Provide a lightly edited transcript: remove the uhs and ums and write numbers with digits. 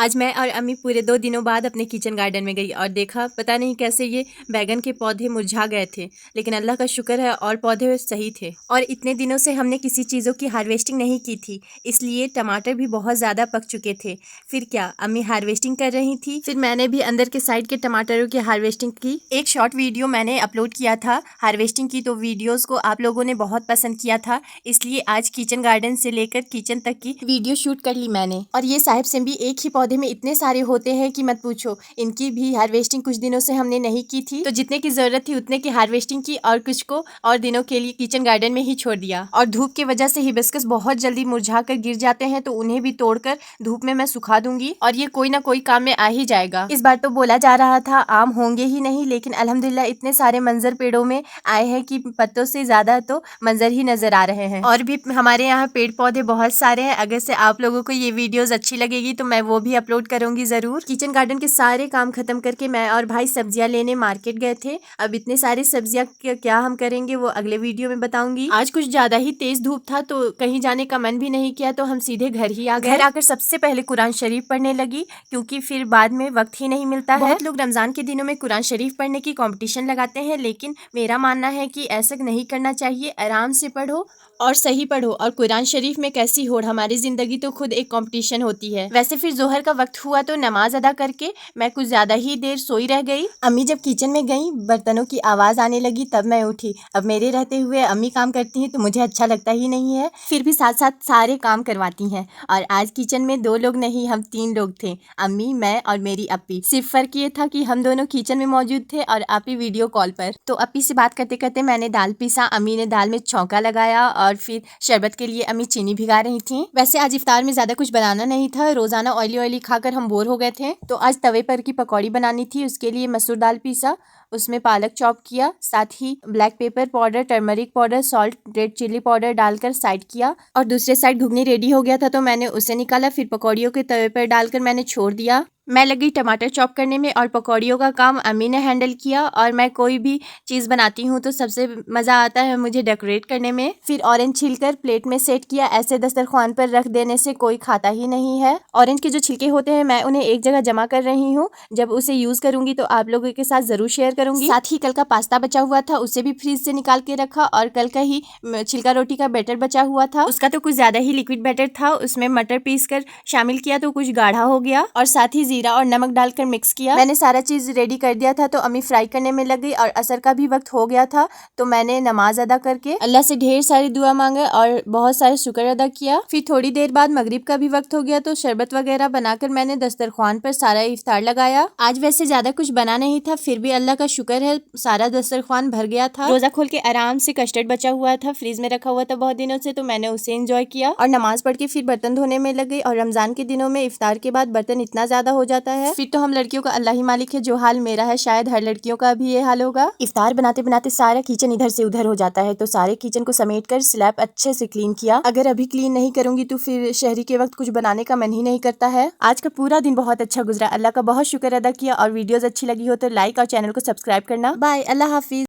आज मैं और अम्मी पूरे 2 दिनों बाद अपने किचन गार्डन में गई और देखा पता नहीं कैसे ये बैगन के पौधे मुरझा गए थे, लेकिन अल्लाह का शुक्र है और पौधे सही थे। और इतने दिनों से हमने किसी चीज़ों की हार्वेस्टिंग नहीं की थी, इसलिए टमाटर भी बहुत ज़्यादा पक चुके थे। फिर क्या, अम्मी हार्वेस्टिंग कर रही थी, फिर मैंने भी अंदर के साइड के टमाटरों की हार्वेस्टिंग की। एक शॉर्ट वीडियो मैंने अपलोड किया था हार्वेस्टिंग की, तो वीडियोज़ को आप लोगों ने बहुत पसंद किया था, इसलिए आज किचन गार्डन से लेकर किचन तक की वीडियो शूट कर ली मैंने। और ये साहिब से भी एक ही पौधे में इतने सारे होते हैं कि मत पूछो। इनकी भी हार्वेस्टिंग कुछ दिनों से हमने नहीं की थी, तो जितने की जरूरत थी उतने की हार्वेस्टिंग की और कुछ को और दिनों के लिए किचन गार्डन में ही छोड़ दिया। और धूप की वजह से हिबिस्कस बहुत जल्दी मुरझा कर गिर जाते हैं, तो उन्हें भी तोड़कर धूप में मैं सुखा दूंगी और ये कोई ना कोई काम में आ ही जाएगा। इस बार तो बोला जा रहा था आम होंगे ही नहीं, लेकिन अल्हम्दुलिल्लाह इतने सारे मंजर पेड़ों में आए हैं कि पत्तों से ज्यादा तो मंजर ही नजर आ रहे हैं। और भी हमारे यहाँ पेड़ पौधे बहुत सारे हैं। अगर से आप लोगों को ये वीडियोस अच्छी लगेगी तो मैं वो भी अपलोड करूंगी जरूर। किचन गार्डन के सारे काम खत्म करके मैं और भाई सब्जियां लेने मार्केट गए थे। अब इतने सारी सब्जियां क्या हम करेंगे वो अगले वीडियो में बताऊंगी। आज कुछ ज्यादा ही तेज धूप था तो कहीं जाने का मन भी नहीं किया, तो हम सीधे घर ही आ गए। घर आकर सबसे पहले कुरान शरीफ पढ़ने लगी, क्योंकि फिर बाद में वक्त ही नहीं मिलता है। बहुत लोग रमजान के दिनों में कुरान शरीफ पढ़ने की कंपटीशन लगाते हैं, लेकिन मेरा मानना है कि ऐसा नहीं करना चाहिए। आराम से पढ़ो और सही पढ़ो। और कुरान शरीफ में कैसी होड़, हमारी जिंदगी तो खुद एक कंपटीशन होती है। वैसे फिर जोहर का वक्त हुआ तो नमाज अदा करके मैं कुछ ज्यादा ही देर सोई रह गई। अम्मी जब किचन में गई, बर्तनों की आवाज आने लगी, तब मैं उठी। अब मेरे रहते हुए अम्मी काम करती हैं तो मुझे अच्छा लगता ही नहीं है, फिर भी साथ साथ सारे काम करवाती हैं। और आज किचन में 2 लोग नहीं, हम 3 लोग थे, अम्मी, मैं और मेरी अपी। सिर्फ फर्क ये था कि हम दोनों किचन में मौजूद थे और अपी वीडियो कॉल पर। तो अपी से बात करते करते मैंने दाल पीसा, अम्मी ने दाल में छौंका लगाया और फिर शरबत के लिए अम्मी चीनी भिगा रही थी। वैसे आज इफ्तार में ज्यादा कुछ बनाना नहीं था, रोजाना ऑयली ऑयली खाकर हम बोर हो गए थे, तो आज तवे पर की पकौड़ी बनानी थी। उसके लिए मसूर दाल पीसा, उसमें पालक चॉप किया, साथ ही black pepper powder, turmeric powder, salt, red chilli powder डालकर साइड किया। और दूसरे साइड घुगनी रेडी हो गया था तो मैंने उसे निकाला, फिर पकौड़ियों के तवे पर डालकर मैंने छोड़ दिया। मैं लगी टमाटर चॉप करने में और पकौड़ियों का काम अम्मी ने हैंडल किया। और मैं कोई भी चीज़ बनाती हूँ तो सबसे मज़ा आता है मुझे डेकोरेट करने में। फिर ऑरेंज छिलकर प्लेट में सेट किया, ऐसे दस्तरखान पर रख देने से कोई खाता ही नहीं है। ऑरेंज के जो छिलके होते हैं मैं उन्हें एक जगह जमा कर रही हूँ, जब उसे यूज़ करूँगी तो आप लोगों के साथ ज़रूर शेयर करूँगी। साथ ही कल का पास्ता बचा हुआ था, उसे भी फ्रीज से निकाल के रखा। और कल का ही छिलका रोटी का बैटर बचा हुआ था, उसका तो कुछ ज़्यादा ही लिक्विड बैटर था, उसमें मटर पीस कर शामिल किया तो कुछ गाढ़ा हो गया। और साथ ही जीरा और नमक डालकर मिक्स किया। मैंने सारा चीज रेडी कर दिया था तो अम्मी फ्राई करने में लग गई और असर का भी वक्त हो गया था, तो मैंने नमाज अदा करके अल्लाह से ढेर सारी दुआ मांगे और बहुत सारे शुक्र अदा किया। फिर थोड़ी देर बाद मगरिब का भी वक्त हो गया, तो शरबत वगैरह बनाकर मैंने दस्तरखान पर सारा इफ्तार लगाया। आज वैसे ज्यादा कुछ बना नहीं था, फिर भी अल्लाह का शुक्र है सारा दस्तरखान भर गया था। रोजा खोल के आराम से कस्टर्ड बचा हुआ था, फ्रीज में रखा हुआ था बहुत दिनों से, तो मैंने उसे एंजॉय किया और नमाज पढ़ के फिर बर्तन धोने में लग गई। और रमजान के दिनों में इफ्तार के बाद बर्तन इतना ज्यादा हो जाता है, फिर तो हम लड़कियों का अल्लाह ही मालिक है, जो हाल मेरा है शायद हर लड़कियों का भी ये हाल होगा। इफ्तार बनाते बनाते सारा किचन इधर से उधर हो जाता है, तो सारे किचन को समेट कर स्लैब अच्छे से क्लीन किया। अगर अभी क्लीन नहीं करूंगी तो फिर शहरी के वक्त कुछ बनाने का मन ही नहीं करता है। आज का पूरा दिन बहुत अच्छा गुजरा, अल्लाह का बहुत शुक्र अदा किया। और वीडियोस अच्छी लगी हो तो लाइक और चैनल को सब्सक्राइब करना। बाय, अल्लाह हाफिज।